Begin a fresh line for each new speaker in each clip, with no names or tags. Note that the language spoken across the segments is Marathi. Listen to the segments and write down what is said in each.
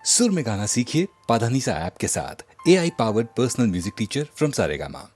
सुर में गाना सीखिए पाधानीसा ऐप के साथ। AI powered personal music teacher from Saregama.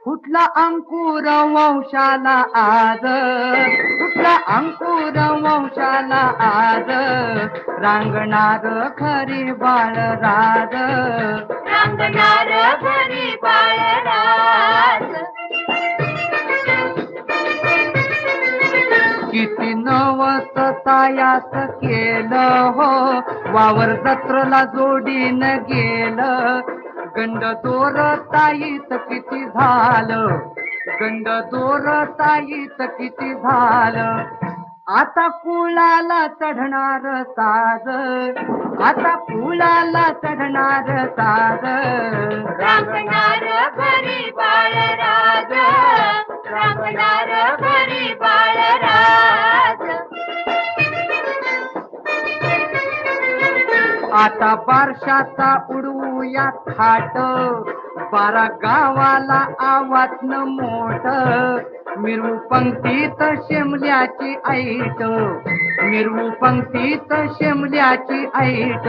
कुठला अंकुर वंशाला आज, कुठला अंकुर वंशाला आज, रांगणार खरी बाळ राज,
रांगणार घरी बाळराज.
किती नवस तायास केलं हो, वावर जत्रला जोडीनं गेलं, गंड दोर ताईत किती झालं, गंड दोर ताईत किती झालं. आता कुळाला चढणार साज, आता कुळाला चढणार साज,
रांगणार घरी बाळराज, रांगणार घरी बाळराज.
आता बारशाचा उडवूया थाट, 12 गावाला आवाजनं मोठ, मिरवू पंक्तीत शेमल्याची ऐट, मिरवू पंक्तीत शेमल्याची ऐट.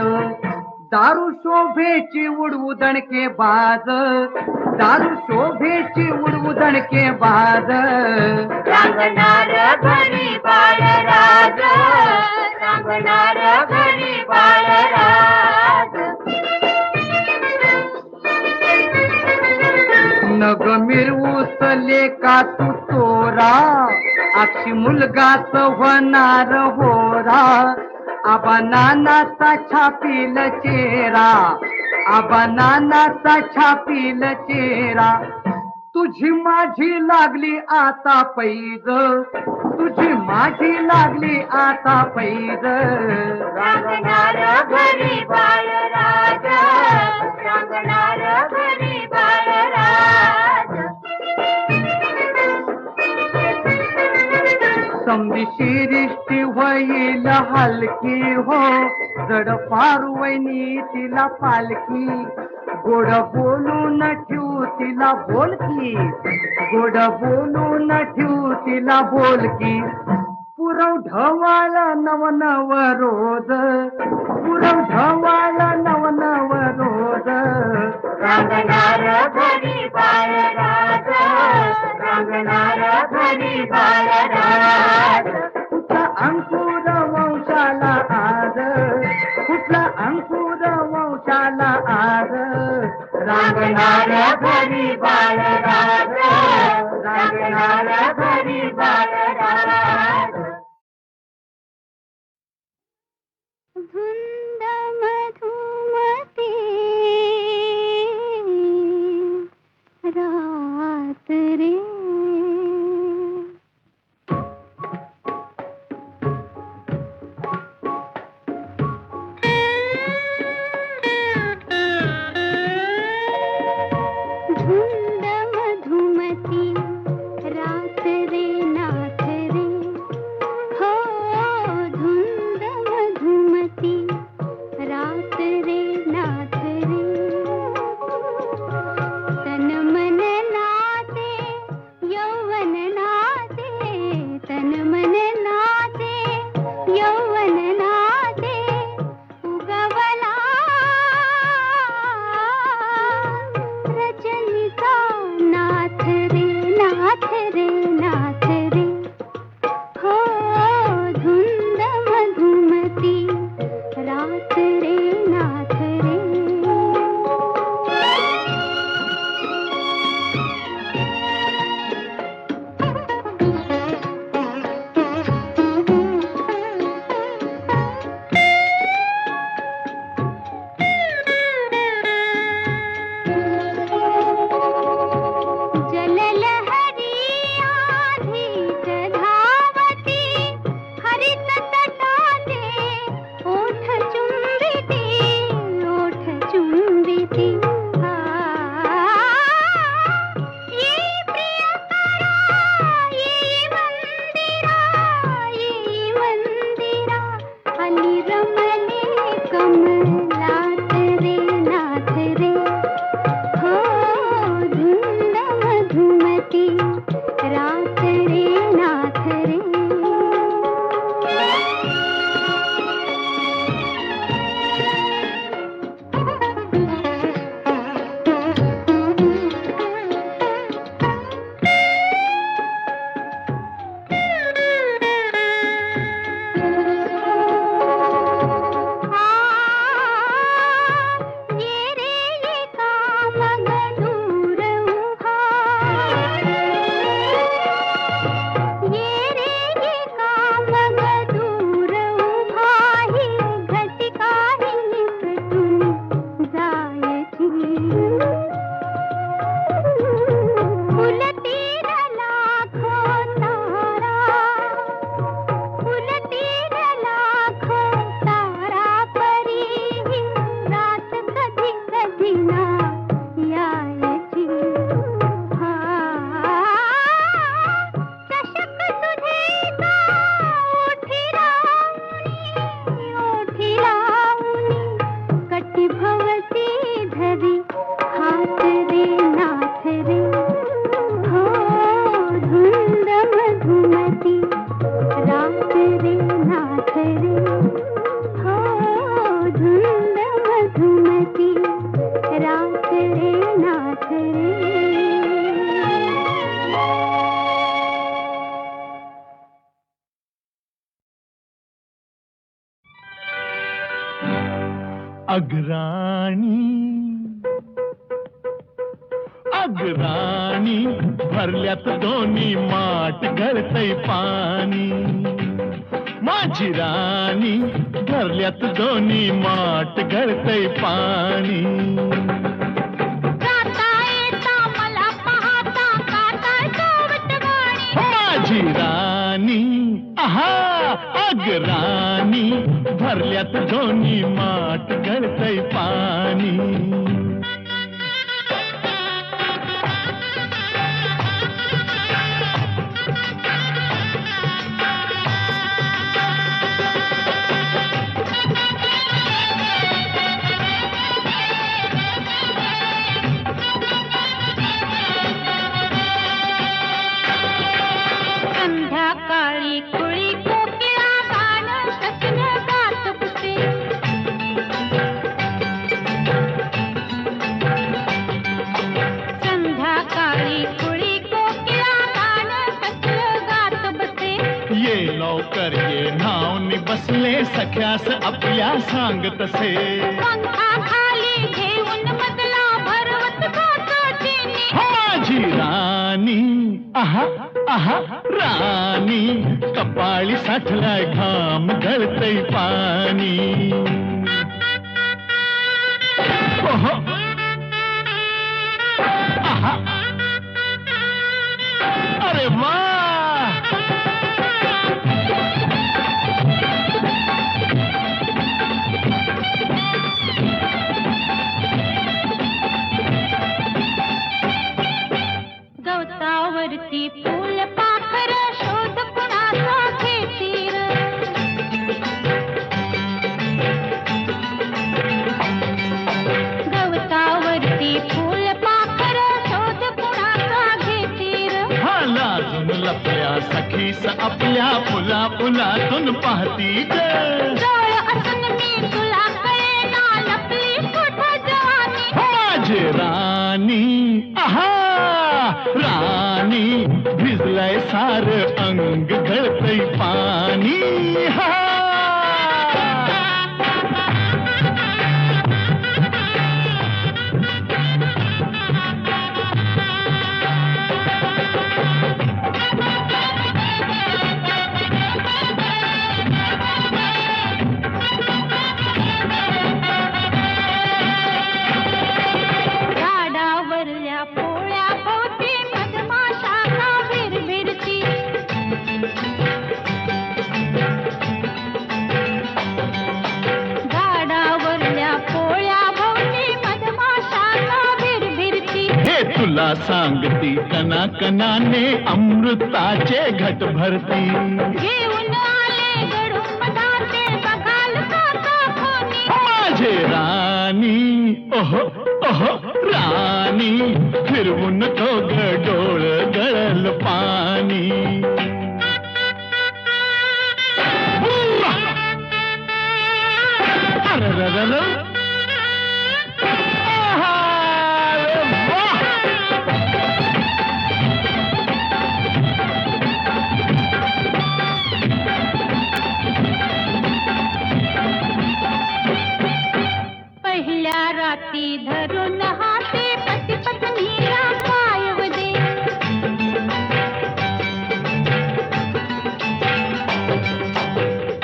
दारू शोभेची उडवू दणके बाज, दारू शोभेची उडवू दणके बाज,
रांगणार घरी बाळराज, रांगणार घरी बाळराज.
नग मिरवूस लेका तू तोरा, अक्षी मुलगाच होणार होरा, आबा नानाचा छापील चेहरा, आबा नानाचा छापील चेहरा. तुझी माझी लागली आता पैज, तुझी माझी लागली आता पैज,
रांगणार घरी बाळराज, रांगणार घरी बाळराज.
समधी शिरिष्टी होईल हलकी हो, जड फारू वैनी तिला पालखी, गोड बोलून ठेवू तिला बोलकी, गोड बोलून ठेवू तिला बोलकी. पुरव ढवाला नवनव रोज, पुरव ढवाला नवनव रोज,
रांगणार घरी बाळराज, रांगणार घरी बाळराज.
कुठला अंकुर वंशाला आज, कुठला अंकुर वंशाला आज,
रांगणार घरी बाळराज, रांगणार घरी बाळराज.
धुंद मधुमती रात रे, धुंद मधुमती रात रे नाथ रे, हो धुंद मधुमती रात रे नाथ रे. तन मन नाचे यौवन नाचे, तन मन नाचे यौवन नाचे, उगवला रजनीचा नाथ रे नाथ रे नाथ रे, हो धुंद मधुमती रात रे नाथ रे. जललहरी आधीच धावती, हरित तटाचे ओठ चुंबिते,
अग्राणी अग्राणी भरल्यात दोन्ही माठ गळतय पाणी माझी राणी भरल्यात दोन्ही माठ गळतय पाणी
गाता येता मला पाहता काटा चोवटवाणी
माझी राणी आहा अग्राणी भरल्यात दोन्ही माठ गळतय पाणी
संध्याकाळी कुळी कोकिळा गाणं सजन गात बसे संध्याकाळी कुळी कोकिळा गाणं सजन गात बसे
ये लवकर ये नावनी बसले सख्यास आपल्या सांग तसे
पंखा खाली घेऊन मजला भरवत काकाटीने
माझी राणी आहा आहा राणी कपाळी साठलाय घाम गळतय पाणी ओहो आहा अरे वा
गवतावरती फूल पाखर शोध कुणाचा घेतील गवतावरती फूल पाखर शोध कुणाचा घेतील
हा लाजून लपल्या सखीस आपल्या फुला फुलातून पाहती ग
जवळ असून मी तुला कळेना लपली कुठं जवानी
माझे राणी आहा राणी भिजलंय सार अंग गळतय पाणी हा
झाडावरल्या पोळ्या भोवती मधमाशा का भिरभिरती झाडावरल्या पोळ्या भोवती मधमाशा का भिरभिरती
हे तुला सांगती कना कनाने अमृताचे घट भरती
घेऊन आले गडून मधाचे बघाल काका खोनी
माझे राणी ओहो ओहो राणी फिरवून तो डोळ गळल पाणी अरररर. आहा, अरे वाह.
पहिल्या राती धरून हाते पती पत्नीला पायव दे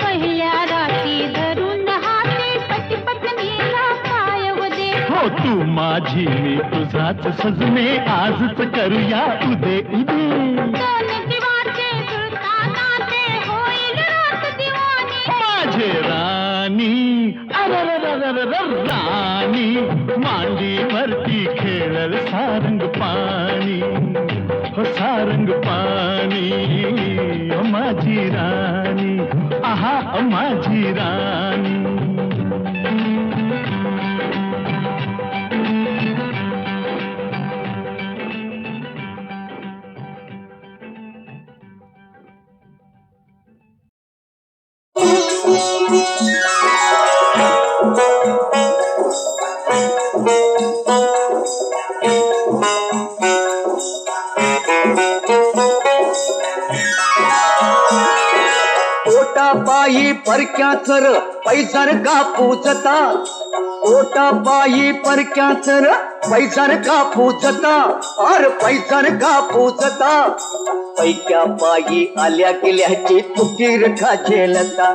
पहिल्या राती धरून हाते पती पत्नीला पायव दे
हो तू माझी मी तुझाच सजने आजच करूया उदे उदे
दोन जीवाचे जुळताना ते होईल रात दिवाणी
माझे राणी अरररररर राणी मांडीवरती खेळल सारंग पाणी हो सारंग पाणी हो माझी राणी आहा माझी राणी
पोटा पायी परक्या चर पैजर का पूजता पोटा पायी परक्याच र पैजार का पूजता अर पैजार का पूजता पैक्या पायी आल्या गेल्याची तुकीर का झेलता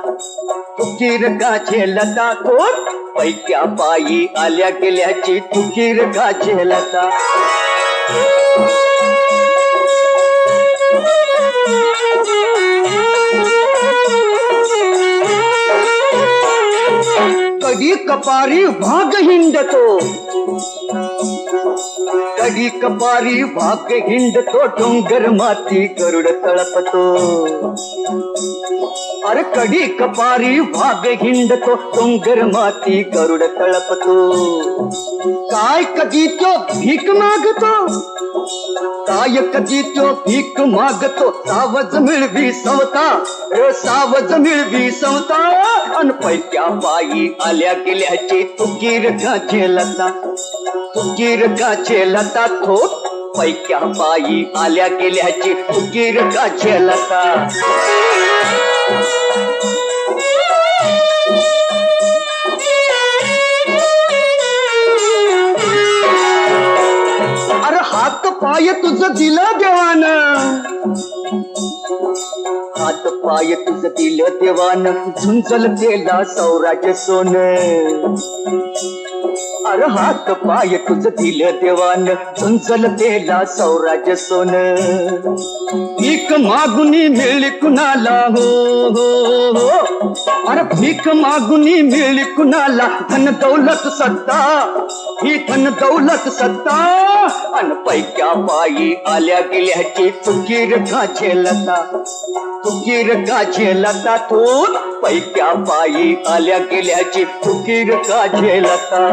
तुकीर का झेलता कोण पैक्या पायी आल्या गेल्याची तुकीर का झेलता कधी कपारी भाग हिंडतो कधी कपारी भाग हिंडतो डोंगर माती गरुड तळपतो अरे कधी कपारी भाग हिंडतो डोंगर माती गरुड तळपतो काय कधी तो भीक मागतो काय कधी तो भीक मागतो सावज मिळवी सवता सावज मिळवी सवता अन पैक्या पायी आल्या गेल्याची तुकीर का झेलता तुकीर का झेलता थोट पैक्या पायी आल्या गेल्याची तुकीर का झेलता अरे हात पाय तुझं दिलं देवानं हात पाय तुझं दिलं देवानं झुंजल केला सौराज सोन अरे हात पाय तुझं दिलं देवानं झुंजल केला सौराज सोन भीक मागुनी मिळली कुणाला हो हो हो अरे भीक मागुनी मिळली कुणाला धन दौलत सत्ता ही धन दौलत सत्ता अन पैक्या पायी आल्या गेल्याची तुकीर का झेलता तुकीर का झेलता थोर पैक्या पायी आल्या गेल्याची तुकीर का झेलता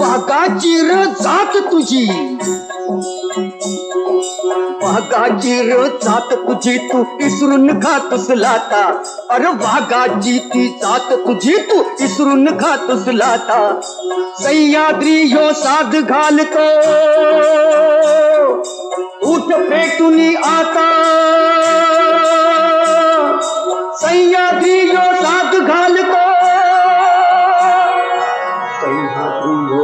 वाघाची र जात तुझी वाघाची र जात तुझी तू इसरून खातोस लाता अरे वाघाची ती जात तुझी तू इसरून खातोस लाता सह्याद्री ह्यो साध घालतो उठ पेटुनी आता सह्याद्री ह्यो साध घालतो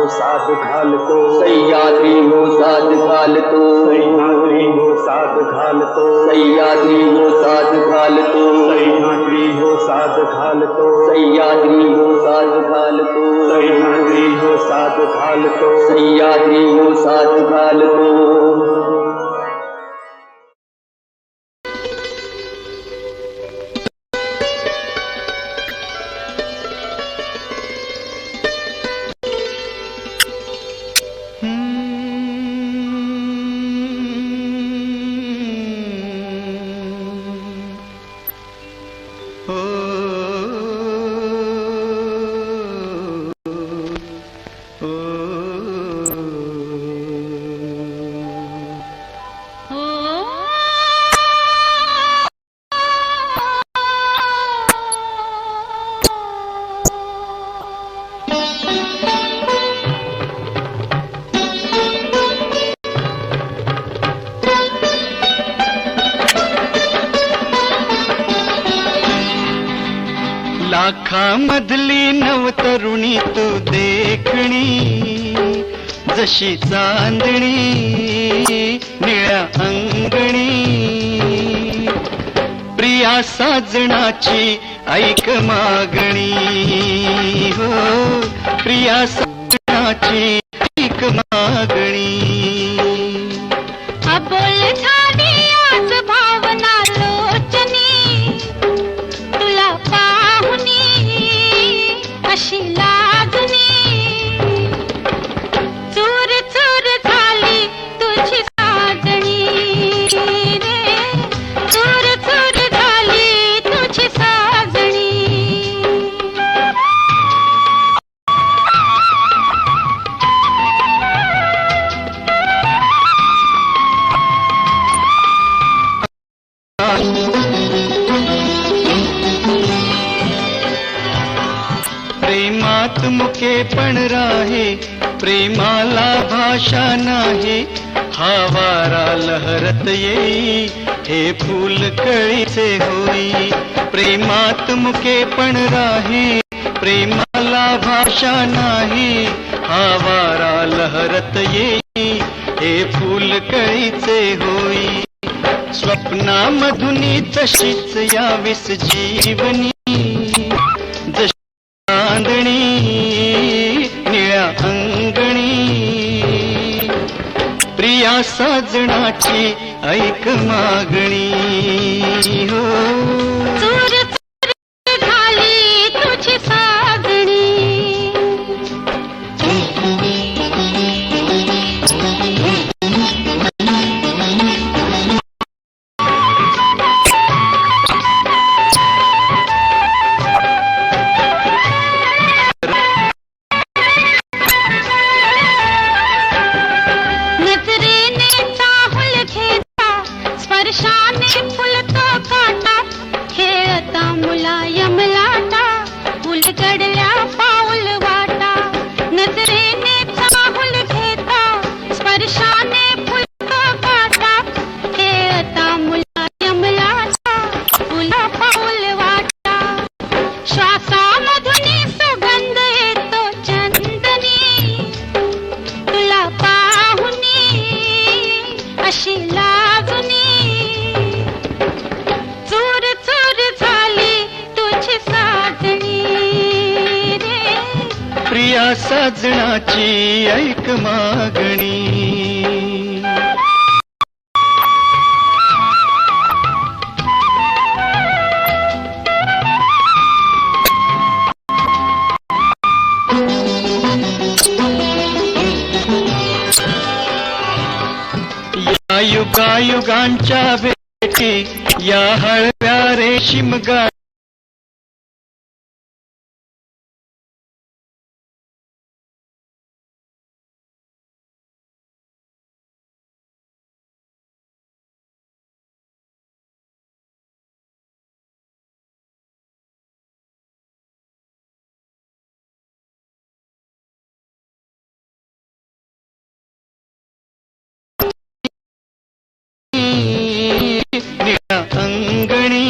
साध घालतो सह्याद्री हो साध घालतो सह्याद्री हो साध घालतो सह्याद्री हो साध घालतो सह्याद्री हो साध घालतो सह्याद्री हो साध घालतो सह्याद्री हो साध घालतो सह्याद्री हो साध घालतो
लाखामधली नवतरुणी तू देखणी जशी चांदणी निळ्या अंगणी प्रिया साजणाची ऐक मागणी हो प्रिया साजणाची ऐक मागणी
अबोल झाली आज भावना लोचनी तुला पाहुनी अशी लागणी चूर चूर झाली तुझी साजणी रे चूर चूर झाली तुझी साजणी
प्रेमात मुके पण राहे प्रेमाला भाषा नाही हा वारा लहरत येई, हे फूल कळीचे होई. प्रेमात मुके पण राही, प्रेमाला भाषा नाही. हा वारा लहरत येई, हे फूल कळीचे होई. स्वप्नामधुनी तशीच यावीस जीवनी, जशी चांदणी निळ्या अंगणी. प्रिया साजणाची ऐक मागणी हो.
चूर चूर झाली तुझी साजणी. नजरेने चाहूल घेता, स्पर्शाने फुलतो काटा. खेळता मुलायम लाटा, उलगडल्या पाऊल वाटा. नजरेने चाहूल घेता, स्पर्शाने फुलतो काटा. खेळता मुलायम लाटा, फुला पाऊल वाटा. श्वासामधून सुगंध येतो चंदनी, तुला पाहुनी अशी लागुनी. चूर चूर झाली तुझी साजणी रे.
प्रिया साजणाची ऐक मागणी. या युगायुगांच्या भेटी, या हळव्या रेशीम गाठी. निळ्या अंगणी.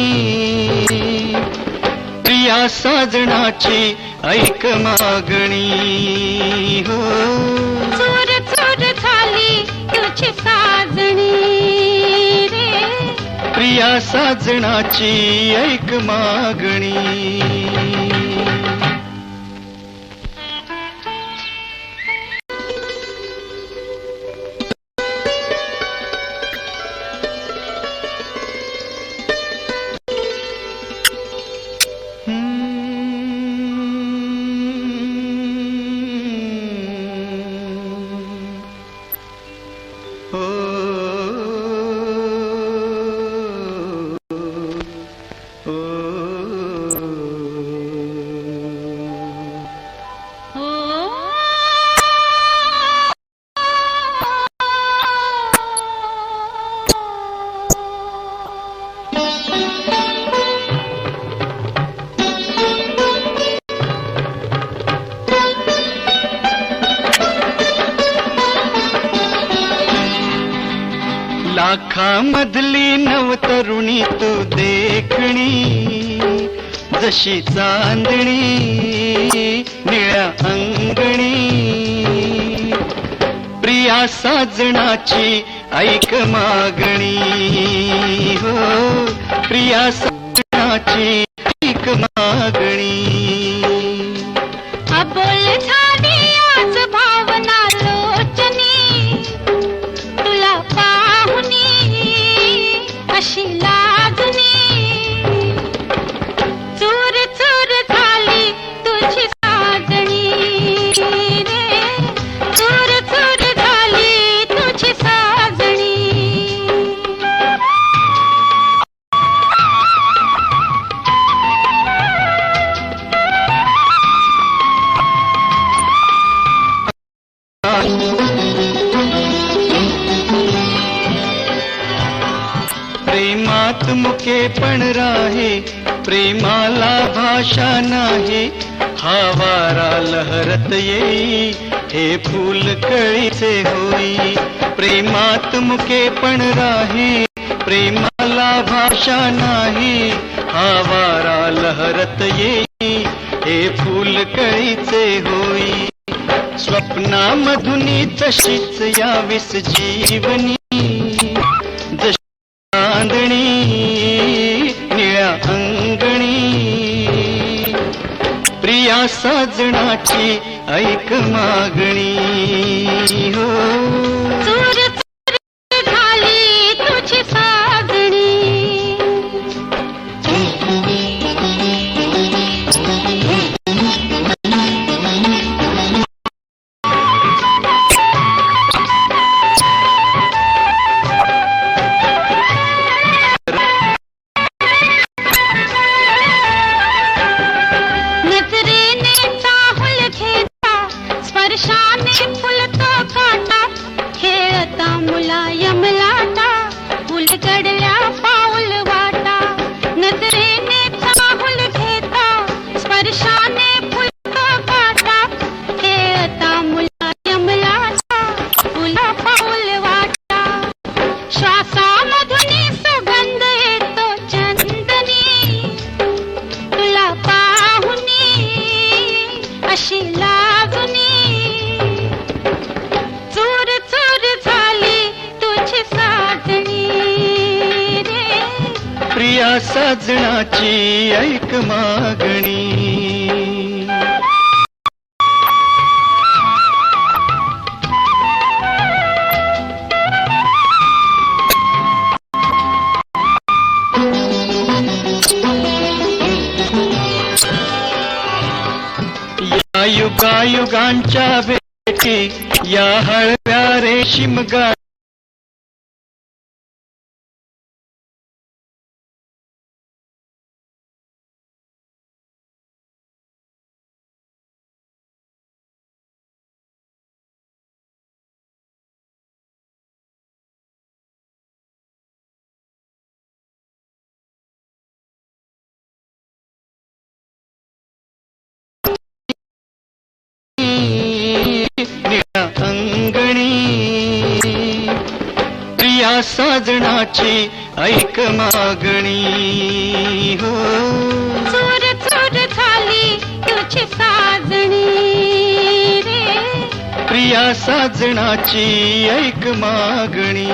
प्रिया साजणाची ऐक मागणी हो.
चूर चूर झाली तुझी साजणी रे.
प्रिया साजणाची ऐक मागणी. लाखामधली नवतरुणी तू देखणी, जशी चांदणी निळ्या अंगणी. प्रिया साजणाची ऐक मागणी हो. प्रिया साजणाची ऐक मागणी.
अबोल झाली आज भावना लोचनी, तुला पाहुनी अशी लागुनी. चूर चूर झाली तुझी साजणी रे. चूर चूर झाली तुझी साजणी.
प्रेमात मुके पण राहे, प्रेमाला भाषा नाही. हा वारा लहरत येई, हे फूल कळीचे होई. प्रेमात मुके पण राही, प्रेमाला भाषा नाही, हा वारा लहरत येई, हे फूल कळीचे होई. स्वप्नामधुनी तशीच यावीस जीवनी, जशी चांदणी निळ्या अंगणी. प्रिया साजणाची ऐक मागणी हो.
चूर चूर झाली तुझी साजणी, नजरेने चाहुल घेता, स्पर्शाने फुलतो काटा, खेळता मुलायम लाटा, उलगडल्या पाऊल वाटा. नजरेने चाहुल घेता, स्पर्शाने फुलतो काटा, खेळता मुलायम लाटा, फुला पाऊल वाटा. श्वासामधून सुगंध येतो चंदनी, तुला पाहुनी अशी लागुनी. चूर चूर झाली तुझी साजणी रे.
प्रिया साजणाची ऐक मागणी. या युगायुगांच्या भेटी, या हळव्या रेशीम गा निळ्या अंगणी. प्रिया साजणाची ऐक मागणी हो.
चूर चूर झाली तुझी साजणी रे.
प्रिया साजणाची ऐक मागणी.